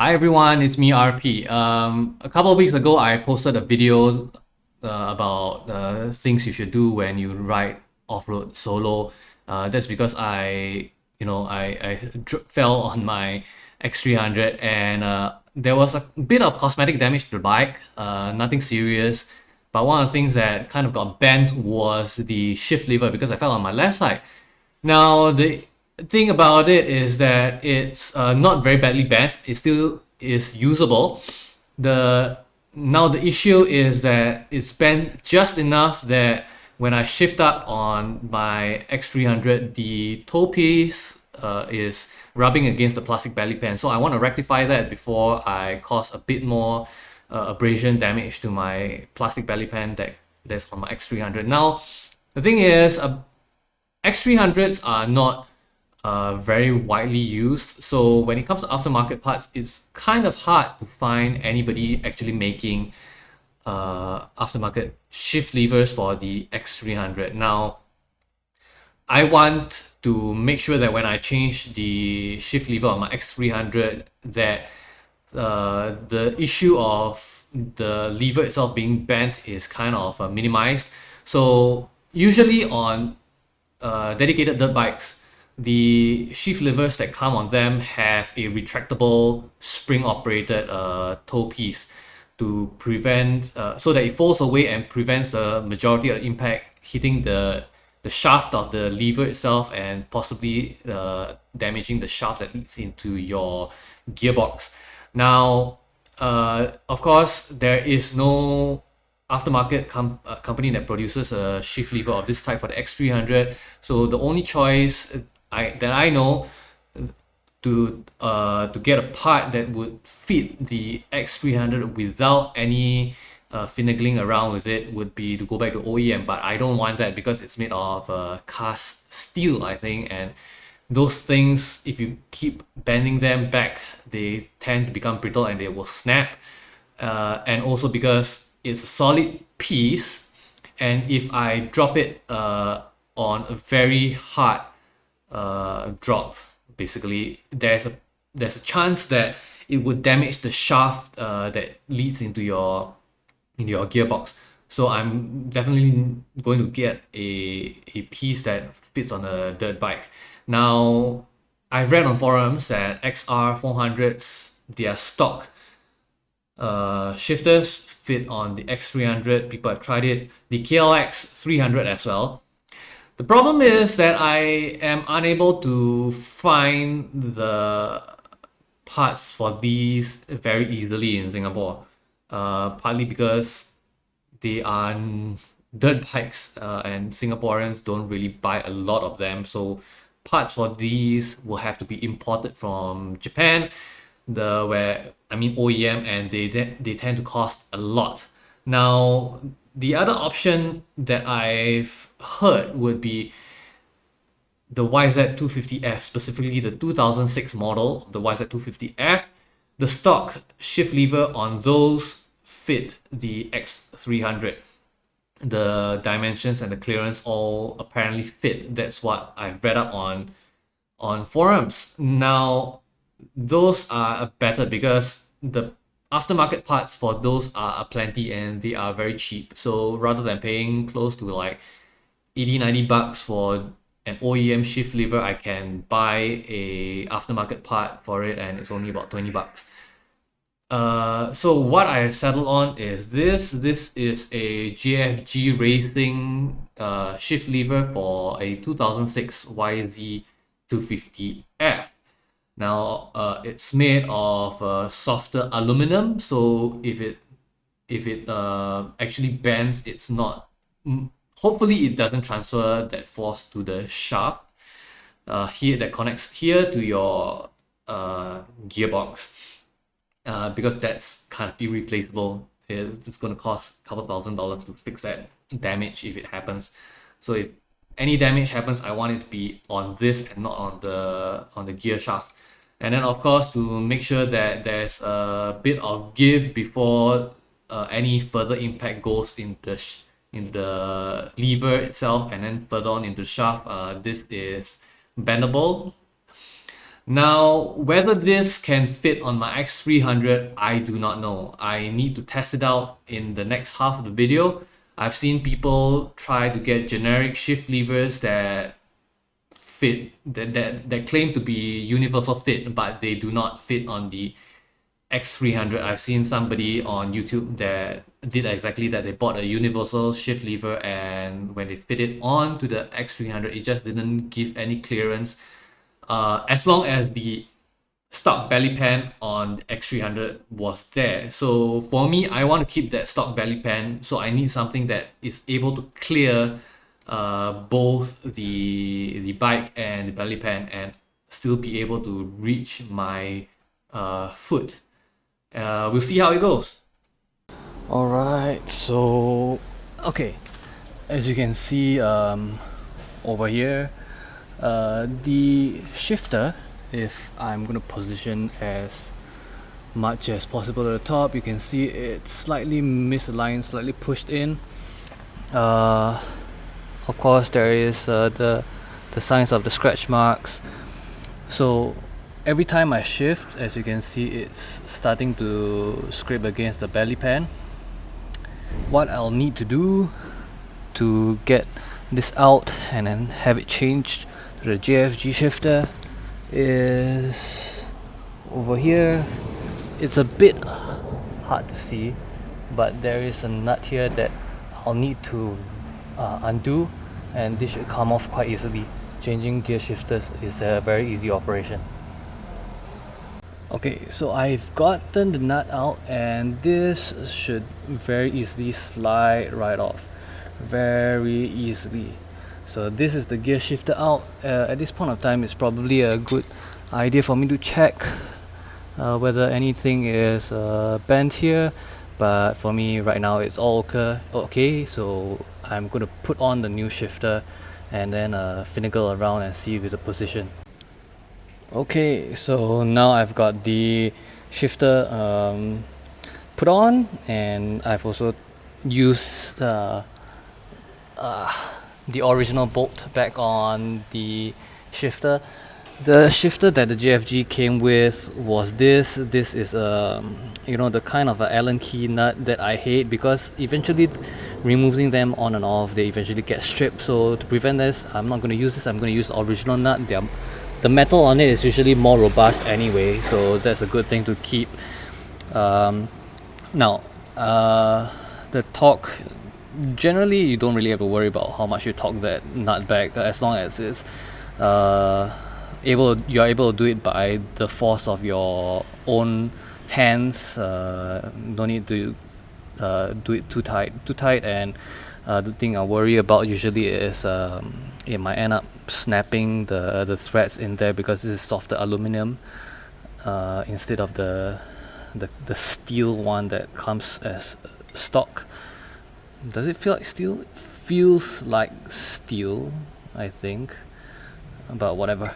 Hi everyone, it's me RP. A couple of weeks ago, I posted a video about things you should do when you ride off-road solo. That's because I fell on my X300 and there was a bit of cosmetic damage to the bike. Nothing serious, but one of the things that kind of got bent was the shift lever because I fell on my left side. Now, the thing about it is that it's not very badly bent. It still is usable. The Now the issue is that it's bent just enough that when I shift up on my X300, the toe piece is rubbing against the plastic belly pan. So I want to rectify that before I cause a bit more abrasion damage to my plastic belly pan that's on my X300. Now, the thing is, X300s are not very widely used. So when it comes to aftermarket parts, it's kind of hard to find anybody actually making aftermarket shift levers for the X300. Now, I want to make sure that when I change the shift lever on my X300, that the issue of the lever itself being bent is kind of minimized. So usually on dedicated dirt bikes, the shift levers that come on them have a retractable spring-operated toe piece to prevent so that it falls away and prevents the majority of the impact hitting the shaft of the lever itself and possibly damaging the shaft that leads into your gearbox. Now, of course, there is no aftermarket company that produces a shift lever of this type for the X300. So the only choice that I know to get a part that would fit the X300 without any finagling around with it would be to go back to OEM, but I don't want that because it's made of cast steel, I think, and those things, if you keep bending them back, they tend to become brittle and they will snap. And also because it's a solid piece, and if I drop it on a very hard drop, basically there's a chance that it would damage the shaft that leads into your gearbox. So I'm definitely going to get a piece that fits on a dirt bike. Now, I've read on forums that XR 400s, their stock shifters fit on the X300. People have tried it. The KLX 300 as well. The problem is that I am unable to find the parts for these very easily in Singapore. Partly because they are dirt bikes and Singaporeans don't really buy a lot of them. So parts for these will have to be imported from Japan, OEM, and they tend to cost a lot. Now, the other option that I've heard would be the YZ250F, specifically the 2006 model, the YZ250F. The stock shift lever on those fit the X300. The dimensions and the clearance all apparently fit. That's what I've read up on forums. Now, those are better because the aftermarket parts for those are plenty and they are very cheap. So rather than paying close to like 80-90 bucks for an OEM shift lever, I can buy a aftermarket part for it and it's only about 20 bucks. So what I have settled on is this. This is a JFG Racing shift lever for a 2006 YZ250F. Now, it's made of softer aluminum, so if it actually bends, it's not. Hopefully, it doesn't transfer that force to the shaft here that connects here to your gearbox. Because that's kind of irreplaceable. It's going to cost a couple $1,000s to fix that damage if it happens. So if any damage happens, I want it to be on this and not on the gear shaft. And then of course, to make sure that there's a bit of give before any further impact goes into the lever itself and then further on into the shaft. This is bendable. Now, whether this can fit on my X300, I do not know. I need to test it out in the next half of the video. I've seen people try to get generic shift levers that fit, that claim to be universal fit, but they do not fit on the X300. I've seen somebody on YouTube that did exactly that. They bought a universal shift lever, and when they fit it on to the X300, it just didn't give any clearance. As long as the stock belly pan on the X300 was there. So for me, I want to keep that stock belly pan, so I need something that is able to clear both the bike and the belly pan and still be able to reach my foot. We'll see how it goes. Alright, so okay, as you can see over here, the shifter, if I'm going to position as much as possible at the top, you can see it's slightly misaligned, slightly pushed in. Of course there is the signs of the scratch marks. So every time I shift, as you can see, it's starting to scrape against the belly pan. What I'll need to do to get this out and then have it changed to the JFG shifter is over here. It's a bit hard to see, but there is a nut here that I'll need to undo, and this should come off quite easily. Changing gear shifters is a very easy operation. Okay, so I've gotten the nut out, and this should very easily slide right off. Very easily. So this is the gear shifter out. At this point of time, it's probably a good idea for me to check whether anything is bent here. But for me right now, it's all okay. So I'm going to put on the new shifter and then finagle around and see with the position. Okay, so now I've got the shifter put on, and I've also used the original bolt back on the shifter. The shifter that the JFG came with was this. This is you know, the kind of a Allen key nut that I hate, because eventually removing them on and off, they eventually get stripped. So to prevent this, I'm not going to use this. I'm going to use the original nut. The metal on it is usually more robust anyway, so that's a good thing to keep. Now, the torque, generally you don't really have to worry about how much you torque that nut back, as long as it's you're able to do it by the force of your own hands. Don't need to do it too tight, and the thing I worry about usually is it might end up snapping the threads in there, because this is softer aluminum instead of the steel one that comes as stock. Does it feel like steel? It feels like steel, I think, but whatever.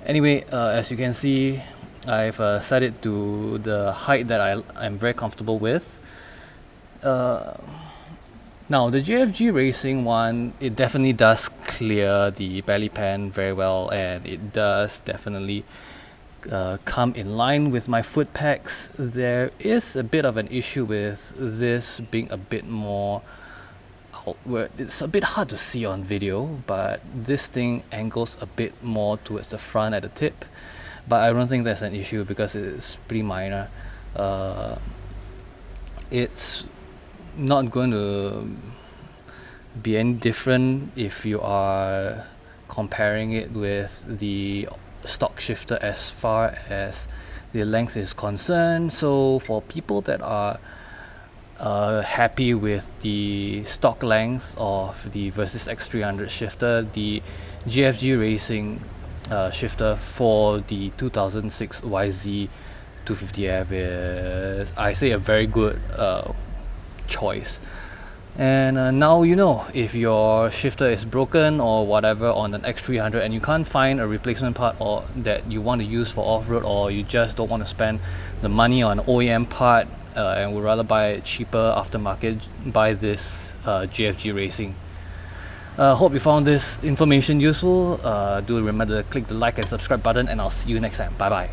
Anyway, as you can see, I've set it to the height that I'm very comfortable with. Now the JFG Racing one, it definitely does clear the belly pan very well, and it does definitely come in line with my foot pegs. There is a bit of an issue with this being a bit more outward. It's a bit hard to see on video, but this thing angles a bit more towards the front at the tip, but I don't think that's an issue because it's pretty minor. It's not going to be any different if you are comparing it with the stock shifter as far as the length is concerned. So for people that are happy with the stock length of the Versys X300 shifter, the JFG Racing shifter for the 2006 YZ 250F is, I say, a very good choice. And now you know, if your shifter is broken or whatever on an X300 and you can't find a replacement part or that you want to use for off-road, or you just don't want to spend the money on OEM part and would rather buy it cheaper aftermarket, buy this JFG Racing. Hope you found this information useful. Do remember to click the like and subscribe button, and I'll see you next time. Bye bye.